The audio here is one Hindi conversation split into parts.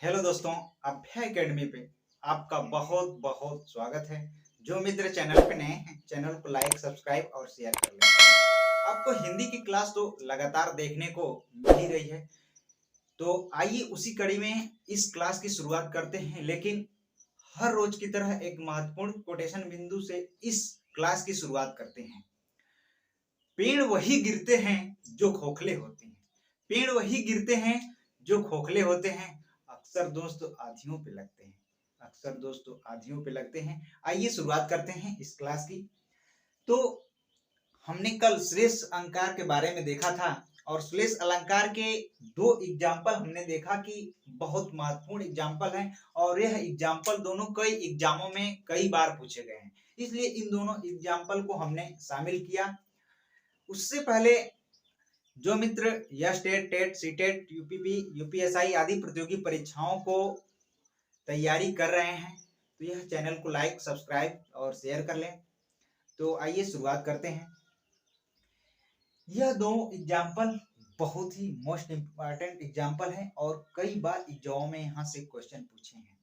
हेलो दोस्तों, अभ्या एकेडमी पे आपका बहुत बहुत स्वागत है। जो मित्र चैनल पे नए हैं, चैनल को लाइक, सब्सक्राइब और शेयर कर लें। आपको हिंदी की क्लास तो लगातार देखने को मिल ही रही है, तो आइए उसी कड़ी में इस क्लास की शुरुआत करते हैं। लेकिन हर रोज की तरह एक महत्वपूर्ण कोटेशन बिंदु से इस क्लास की शुरुआत करते हैं। पेड़ वही गिरते हैं जो खोखले होते हैं। पेड़ वही गिरते हैं जो खोखले होते हैं। अक्सर दोस्त आधियों पे लगते हैं। अक्सर दोस्त आधियों पे लगते हैं। आइए शुरुआत करते हैं इस क्लास की। तो हमने कल श्लेष अलंकार के बारे में देखा था और श्लेष अलंकार के दो एग्जाम्पल हमने देखा कि बहुत महत्वपूर्ण एग्जाम्पल हैं और यह एग्जाम्पल दोनों कई एग्जामों में कई बार पूछे गए हैं, इसलिए इन दोनों एग्जाम्पल को हमने शामिल किया। उससे पहले जो मित्र यस TET, TET, CTET, UPP, UPSI आदि प्रतियोगी परीक्षाओं को तैयारी कर रहे हैं, तो यह चैनल को लाइक, सब्सक्राइब और शेयर कर लें। तो आइए शुरुआत करते हैं। यह दो एग्जाम्पल बहुत ही मोस्ट इम्पॉर्टेंट एग्जाम्पल हैं और कई बार एग्जाम में यहाँ से क्वेश्चन पूछे हैं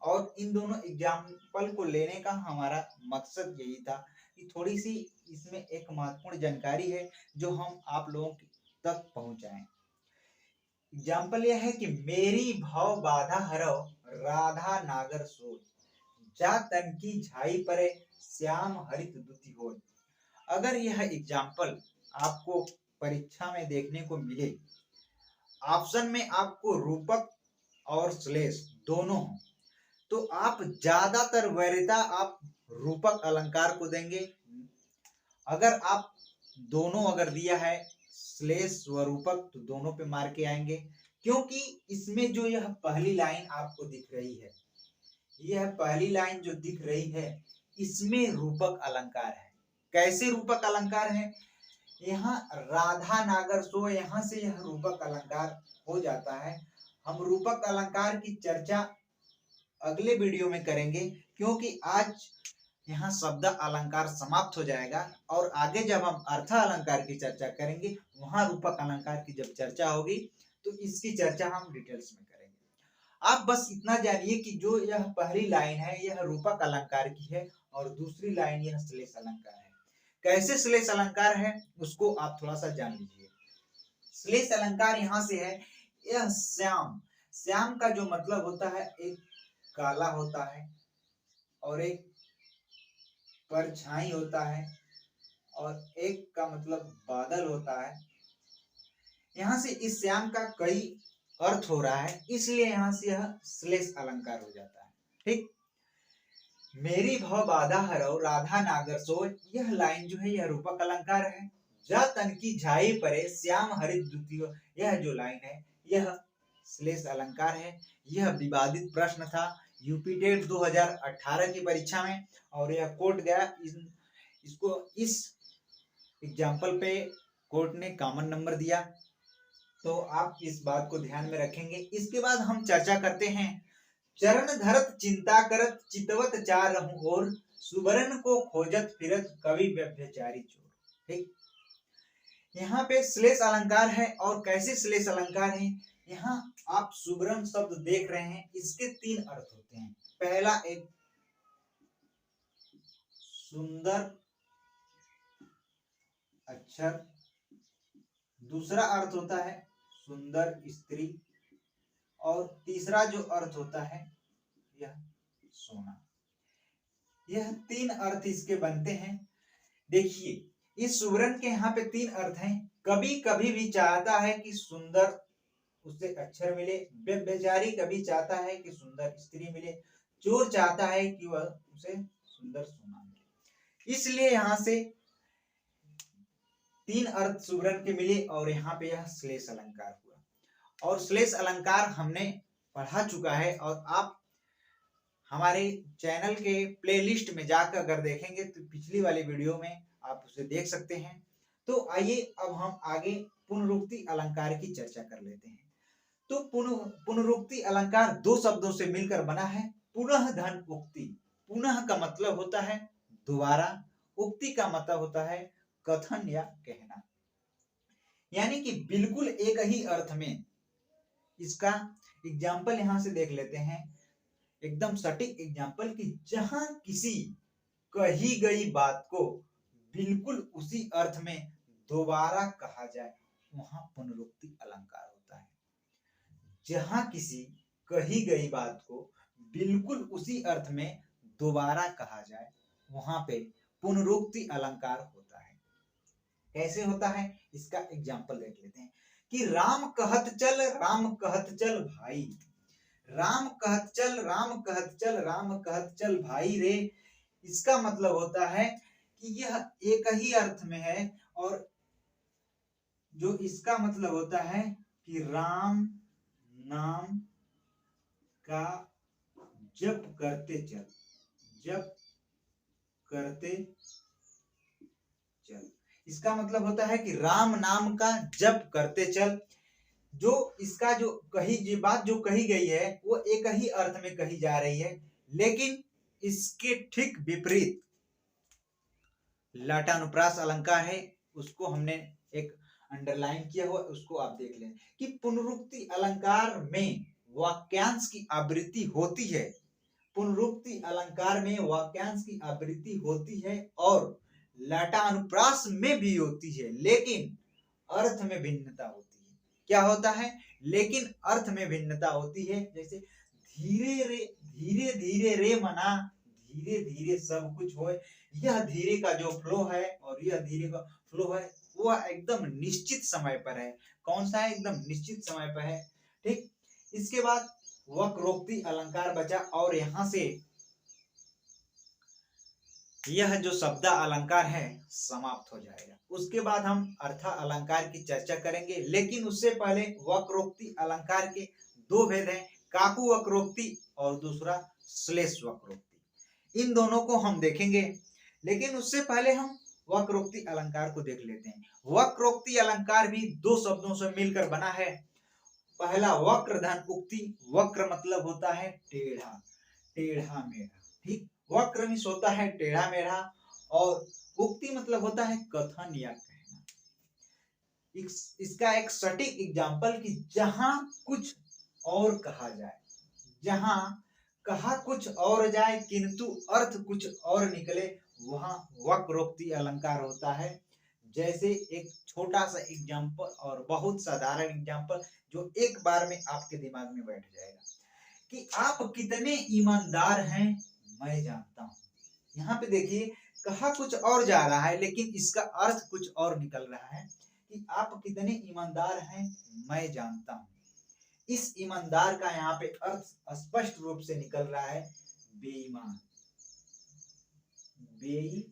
और इन दोनों एग्जाम्पल को लेने का हमारा मकसद यही था कि थोड़ी सी इसमें एक महत्वपूर्ण जानकारी है जो हम आप लोगों तक पहुंचाएं। एग्जाम्पल यह है कि मेरी भव बाधा हरो राधा नागर सोय, जा तन की झाई परे श्याम हरित दुति होय। अगर यह एग्जाम्पल आपको परीक्षा में देखने को मिले, ऑप्शन में आपको रूपक और श्लेष दोनों हो, तो आप ज्यादातर वरीयता आप रूपक अलंकार को देंगे। अगर आप दोनों अगर दिया है श्लेष व रूपक, तो दोनों पे मार के आएंगे, क्योंकि इसमें जो यह पहली लाइन आपको दिख रही है, यह पहली लाइन जो दिख रही है इसमें रूपक अलंकार है। कैसे रूपक अलंकार है? यहाँ राधा नागर सो, यहाँ से यह रूपक अलंकार हो जाता है। हम रूपक अलंकार की चर्चा अगले वीडियो में करेंगे, क्योंकि आज यहाँ शब्द अलंकार समाप्त हो जाएगा और आगे जब हम अर्थ अलंकार की चर्चा करेंगे, वहां रूपक अलंकार की जब चर्चा होगी तो इसकी चर्चा हम डिटेल्स में करेंगे। आप बस इतना जानिए कि जो यह पहली लाइन है यह रूपक अलंकार की है और दूसरी लाइन यह श्लेष अलंकार है। कैसे श्लेष अलंकार है उसको आप थोड़ा सा जान लीजिए। श्लेष अलंकार यहाँ से है, यह श्याम, श्याम का जो मतलब होता है एक काला होता है और एक परछाई होता है और एक का मतलब बादल होता है। यहाँ से इस श्याम का कई अर्थ हो रहा है, इसलिए यहाँ से यह श्लेष अलंकार हो जाता है। ठीक, मेरी भव बाधा हरो राधा नागर सोय, यह लाइन जो है यह रूपक अलंकार है। जा तन की झाई परे श्याम हरित द्वितीय, यह जो लाइन है यह श्लेष अलंकार है। यह विवादित प्रश्न था यूपी टेट 2018 की परीक्षा में और यह कोर्ट गया। इसको इस एग्जाम्पल पे कोर्ट ने कॉमन नंबर दिया, तो आप इस बात को ध्यान में रखेंगे। इसके बाद हम चर्चा करते हैं, चरण धरत चिंता करत चितवत चार रहूं और सुवर्ण को खोजत फिरत कवि व्यभिचारी चोर। ठीक, यहाँ पे श्लेष अलंकार है और कैसे श्लेष अलंकार है, यहाँ आप सुवर्ण शब्द देख रहे हैं, इसके तीन अर्थ होते हैं। पहला एक सुंदर अक्षर, दूसरा अर्थ होता है सुंदर स्त्री और तीसरा जो अर्थ होता है यह सोना। यह तीन अर्थ इसके बनते हैं। देखिए इस सुवर्ण के यहाँ पे तीन अर्थ हैं। कभी कभी भी चाहता है कि सुंदर उससे अक्षर मिले, व्यभिचारी कभी चाहता है कि सुंदर स्त्री मिले, चोर चाहता है कि वह उसे सुंदर सोना मिले। इसलिए यहाँ से तीन अर्थ सुवर्ण के मिले और यहाँ पे यह श्लेष अलंकार हुआ। और श्लेष अलंकार हमने पढ़ा चुका है और आप हमारे चैनल के प्लेलिस्ट में जाकर अगर देखेंगे तो पिछली वाली वीडियो में आप उसे देख सकते हैं। तो आइए अब हम आगे पुनरुक्ति अलंकार की चर्चा कर लेते हैं। तो पुनरुक्ति अलंकार दो शब्दों से मिलकर बना है। पुनः धन उक्ति, पुनः का मतलब होता है दोबारा, उक्ति का मतलब होता है कथन या कहना, यानी कि बिल्कुल एक ही अर्थ में इसका एग्जाम्पल यहां से देख लेते हैं, एकदम सटीक एग्जाम्पल कि जहां किसी कही गई बात को बिल्कुल उसी अर्थ में दोबारा कहा जाए वहां पुनरुक्ति अलंकार होता है। जहां किसी कही गई बात को बिल्कुल उसी अर्थ में दोबारा कहा जाए वहां पे पुनरुक्ति अलंकार होता है। कैसे होता है इसका एग्जाम्पल देख लेते हैं कि राम कहत चल भाई, राम कहत चल, राम कहत चल, राम कहत चल भाई रे। इसका मतलब होता है कि यह एक ही अर्थ में है, और जो इसका मतलब होता है कि राम नाम का जप करते चल, जप करते चल। इसका मतलब होता है कि राम नाम का जप करते चल। जो इसका जो बात जो कही गई है वो एक ही अर्थ में कही जा रही है, लेकिन इसके ठीक विपरीत लाटानुप्रास अलंकार है, उसको हमने एक अंडरलाइन किया हुआ, उसको आप देख लें कि पुनरुक्ति अलंकार में वाक्यांश की आवृत्ति होती है, पुनरुक्ति अलंकार में वाक्यांश की आवृत्ति होती है और लाटानुप्रास में भी होती है, लेकिन अर्थ में भिन्नता होती है। क्या होता है? लेकिन अर्थ में भिन्नता होती है। जैसे धीरे धीरे रे मना, धीरे धीरे सब कुछ होए। यह धीरे का जो फ्लो है और यह धीरे का फ्लो है वह एकदम निश्चित समय पर है। कौन सा है? एकदम निश्चित समय पर है। ठीक, इसके बाद वक्रोक्ति अलंकार बचा, और यहां से यह जो शब्द अलंकार है समाप्त हो जाएगा। उसके बाद हम अर्थ अलंकार की चर्चा करेंगे, लेकिन उससे पहले वक्रोक्ति अलंकार के दो भेद हैं, काकु वक्रोक्ति और दूसरा श्लेष वक्रोक्ति। इन दोनों को हम देखेंगे, लेकिन उससे पहले हम वक्रोक्ति अलंकार को देख लेते हैं। वक्रोक्ति अलंकार भी दो शब्दों से मिलकर बना है। पहला वक्र धन उक्ति, वक्र मतलब होता है टेढ़ा, टेढ़ा मेढ़ा। ठीक, वक्र मीन्स होता है टेढ़ा मेढ़ा, और उक्ति मतलब होता है कथन या कहना। इसका एक सटीक एग्जाम्पल कि जहां कुछ और कहा जाए, जहां कहा कुछ और जाए किंतु अर्थ कुछ और निकले, वहां वक्रोक्ति अलंकार होता है। जैसे एक छोटा सा एग्जाम्पल और बहुत साधारण एग्जाम्पल जो एक बार में आपके दिमाग में बैठ जाएगा कि आप कितने ईमानदार हैं मैं जानता हूं। यहाँ पे देखिए कहा कुछ और जा रहा है, लेकिन इसका अर्थ कुछ और निकल रहा है कि आप कितने ईमानदार हैं मैं जानता हूं। इस ईमानदार का यहाँ पे अर्थ स्पष्ट रूप से निकल रहा है बेईमान, बेईमान।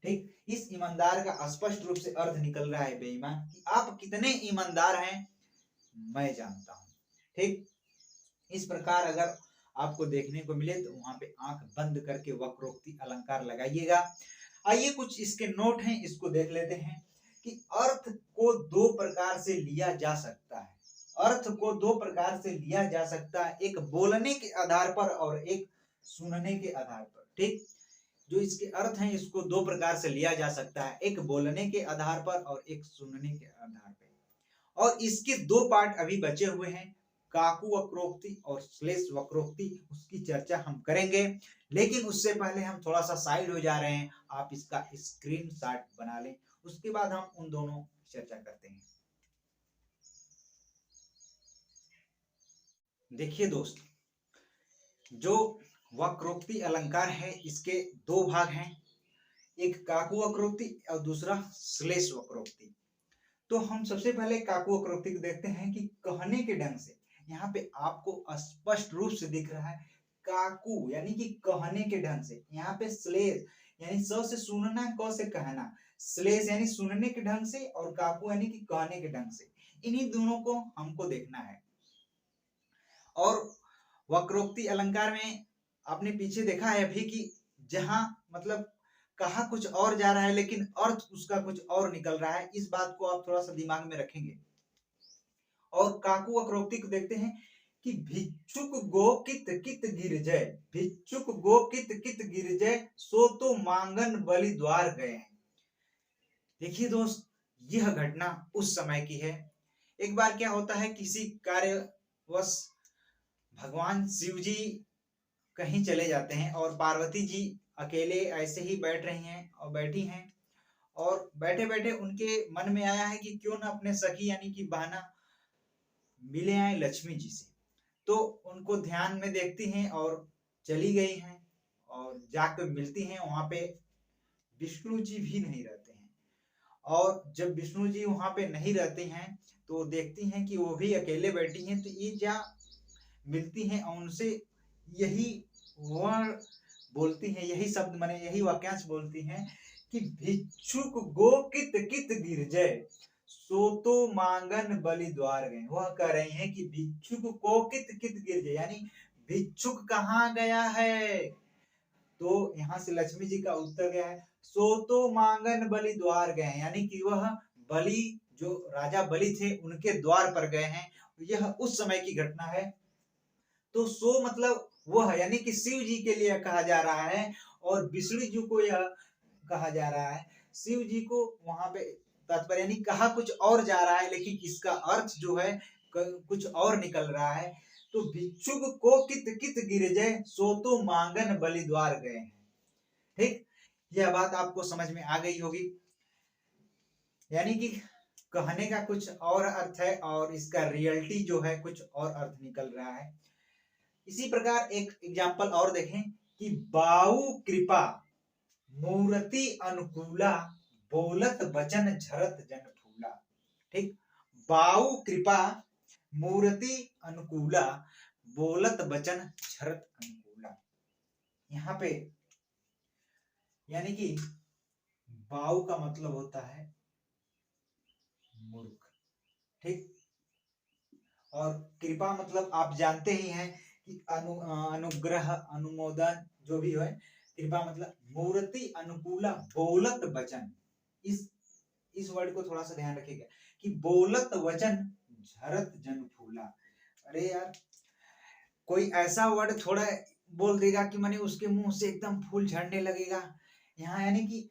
ठीक, इस ईमानदार का स्पष्ट रूप से अर्थ निकल रहा है बेईमान, कि आप कितने ईमानदार हैं मैं जानता हूं। ठीक, इस प्रकार अगर आपको देखने को मिले तो वहां पे आंख बंद करके वक्रोक्ति अलंकार लगाइएगा। आइए कुछ इसके नोट हैं, इसको देख लेते हैं कि अर्थ को दो प्रकार से लिया जा सकता है। अर्थ को दो प्रकार से लिया जा सकता है, एक बोलने के आधार पर और एक सुनने के आधार पर। ठीक, जो इसके अर्थ हैं इसको दो प्रकार से लिया जा सकता है, एक बोलने के आधार पर और एक सुनने के आधार पर। और इसके दो पार्ट अभी बचे हुए हैं, काकु वक्रोक्ति और श्लेष वक्रोक्ति, उसकी चर्चा हम करेंगे। लेकिन उससे पहले हम थोड़ा सा साइड हो जा रहे हैं, आप इसका स्क्रीनशॉट बना लें, उसके बाद हम उन दोनों की चर्चा करते हैं। देखिए दोस्त, जो वक्रोक्ति अलंकार है इसके दो भाग हैं, एक काकु वक्रोक्ति और दूसरा श्लेष वक्रोक्ति। तो हम सबसे पहले काकु वक्रोक्ति को देखते हैं कि कहने के ढंग से यहाँ पे आपको स्पष्ट रूप से दिख रहा है काकु यानी कि कहने के ढंग से। यहाँ पे श्लेष यानी स से सुनना, क से कहना, श्लेष यानी सुनने के ढंग से और काकु यानी कि कहने के ढंग से। इन्हीं दोनों को हमको देखना है। और वक्रोक्ति अलंकार में आपने पीछे देखा है अभी कि जहां मतलब कहा कुछ और जा रहा है लेकिन अर्थ उसका कुछ और निकल रहा है, इस बात को आप थोड़ा सा दिमाग में रखेंगे। और काकु वक्रोक्ति को देखते हैं कि भिक्षुक गो कित कित गिरजय, भिक्षुक गो कित कित गिरजय, सो तो मांगन बलि द्वार गए हैं। देखिए दोस्त, यह घटना उस समय की है एक बार क्या होता है, किसी कार्यवश भगवान शिव जी कहीं चले जाते हैं और पार्वती जी अकेले ऐसे ही बैठ रही हैं और बैठी हैं, और बैठे बैठे उनके मन में आया है कि क्यों ना अपने सखी यानी कि बहना मिले आए लक्ष्मी जी से। तो उनको ध्यान में देखती हैं और चली गई हैं, और जाकर मिलती हैं। वहां पे विष्णु जी भी नहीं रहते हैं, और जब विष्णु जी वहां पे नहीं रहते हैं तो देखती हैं कि वो भी अकेले बैठी हैं। तो ये क्या मिलती हैं और उनसे यही वह बोलती हैं, यही शब्द माने यही वाक्यांश बोलती हैं कि भिक्षुक गो कित कित गिरजय, सो तो मांगन बलि द्वार गए। वह कह रही हैं कि भिक्षुक को कित कित गिरजय, यानी भिक्षुक कहाँ गया है। तो यहाँ से लक्ष्मी जी का उत्तर गया है, सो तो मांगन बलि द्वार गए, यानी कि वह बलि जो राजा बलि थे उनके द्वार पर गए हैं। यह उस समय की घटना है। तो सो मतलब वह, यानी कि शिव जी के लिए कहा जा रहा है, और विष्णु जी को यह कहा जा रहा है। शिव जी को वहां पे तात्पर्य, यानी कहा कुछ और जा रहा है, लेकिन इसका अर्थ जो है कुछ और निकल रहा है। तो भिक्षुक को कित कित गिरजय, सो तो मांगन बलि द्वार गए हैं। ठीक, यह बात आपको समझ में आ गई होगी। यानी कि कहने का कुछ और अर्थ है और इसका रियलिटी जो है कुछ और अर्थ निकल रहा है। इसी प्रकार एक एग्जाम्पल और देखें कि बाऊ कृपा मूर्ति अनुकूला, बोलत वचन झरत जन फूला। ठीक, बाऊ कृपा मूर्ति अनुकूला, बोलत वचन झरत अनुकूला। यहाँ पे यानी कि बाऊ का मतलब होता है मूर्ख। ठीक, और कृपा मतलब आप जानते ही हैं कि अनुग्रह, अनुमोदन, जो भी है। कृपा मतलब मूर्ति अनुकूला, बोलत वचन। इस वर्ड को थोड़ा सा ध्यान रखिएगा कि बोलत वचन झरत जन फूला। अरे यार, कोई ऐसा वर्ड थोड़ा बोल देगा कि माने उसके मुंह से एकदम फूल झड़ने लगेगा। यहाँ यानी कि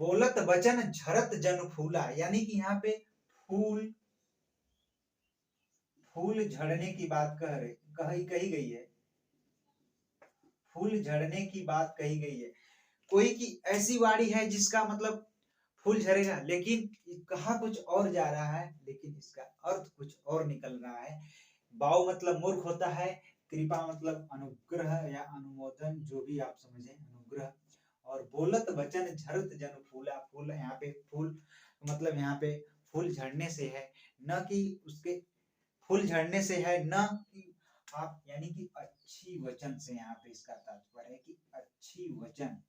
बोलत वचन झरत जन फूला, यानी कि यहाँ पे फूल झड़ने की बात कही गई है। फूल झड़ने की बात कही गई है। कोई की ऐसी वाणी है जिसका मतलब फूल झड़ेगा, लेकिन कहा कुछ और जा रहा है, लेकिन इसका अर्थ कुछ और निकल रहा है। बाव मतलब मूर्ख होता है, कृपा मतलब अनुग्रह या अनुमोदन, जो भी आप समझें, अनुग्रह। और बोलत वचन झरत जन फूला, फूल यहाँ पे फूल मतलब यहाँ पे फूल झड़ने से है, न कि उसके फूल झड़ने से है, न कि आप यानी कि अच्छी वचन से। यहाँ पे इसका तात्पर्य है कि अच्छी वचन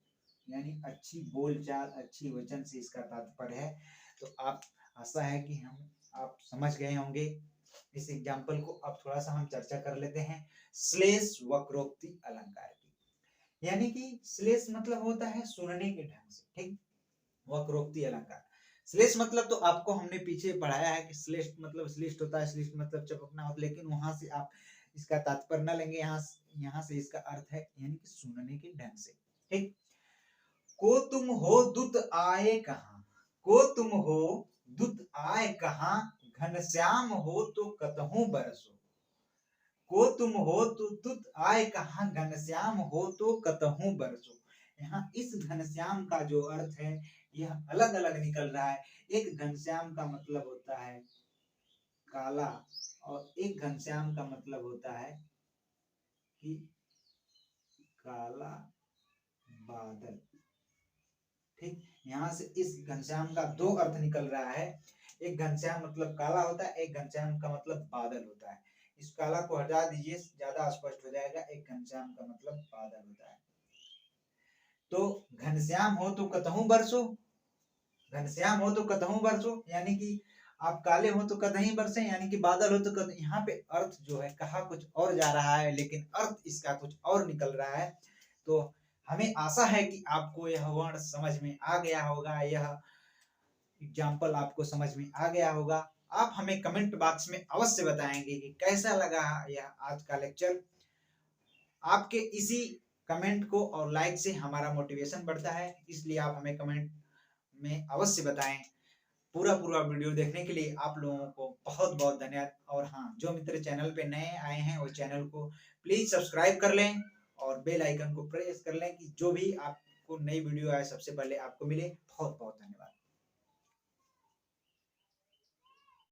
यानी अच्छी बोलचाल, अच्छी वचन से इसका तात्पर्य है। तो आप आशा है कि आप समझ गए होंगे इस एग्जाम्पल को। अब थोड़ा सा हम चर्चा कर लेते हैं श्लेष वक्रोक्ति अलंकार की। यानी कि श्लेष मतलब होता है सुनने के ढंग से। ठीक, वक्रोक्ति अलंकार। श्लेष मतलब तो आपको हमने पीछे पढ़ाया है कि श्लेष मतलब श्लिष्ट होता है, श्लिष्ट मतलब चपकना होता है, लेकिन वहां से आप इसका तात्पर्य न लेंगे। यहाँ से इसका अर्थ है यानी कि सुनने के ढंग से। ठीक, को तुम हो दुत आए कहाँ, को तुम हो दुत आए कहाँ, घनश्याम हो तो कतहूं बरसो। को तुम हो तो दुत आए कहाँ, घनश्याम हो तो कतहूं बरसो। यहाँ इस घनश्याम का जो अर्थ है यह अलग अलग निकल रहा है। एक घनश्याम का मतलब होता है काला, और एक घनश्याम का मतलब होता है कि काला बादल। ठीक, यहाँ से इस घनश्याम का दो अर्थ निकल रहा है। एक घनश्याम मतलब काला होता है, एक घनश्याम का मतलब बादल होता है। इस काला को हटा दीजिए, ज्यादा स्पष्ट हो जाएगा। एक घनश्याम का मतलब बादल होता है। तो घनश्याम हो तो कतहूं बरसो, घनश्याम हो तो कतहूं बरसो, यानी कि आप काले हो तो कतहीं बरसे, यानी कि बादल हो तो कतहीं। यहाँ पे अर्थ जो है कहा कुछ और जा रहा है, लेकिन अर्थ इसका कुछ और निकल रहा है। तो हमें आशा है कि आपको यह वर्ण समझ में आ गया होगा, यह एग्जाम्पल आपको समझ में आ गया होगा। आप हमें कमेंट बॉक्स में अवश्य बताएंगे कि कैसा लगा यह आज का लेक्चर। आपके इसी कमेंट को और लाइक से हमारा मोटिवेशन बढ़ता है, इसलिए आप हमें कमेंट में अवश्य बताएं। पूरा वीडियो देखने के लिए आप लोगों को बहुत बहुत धन्यवाद। और हाँ, जो मित्र चैनल पे नए आए हैं वो चैनल को प्लीज सब्सक्राइब कर लें और बेल आइकन को प्रेस कर लें कि जो भी आपको नई वीडियो आए सबसे पहले आपको मिले। बहुत बहुत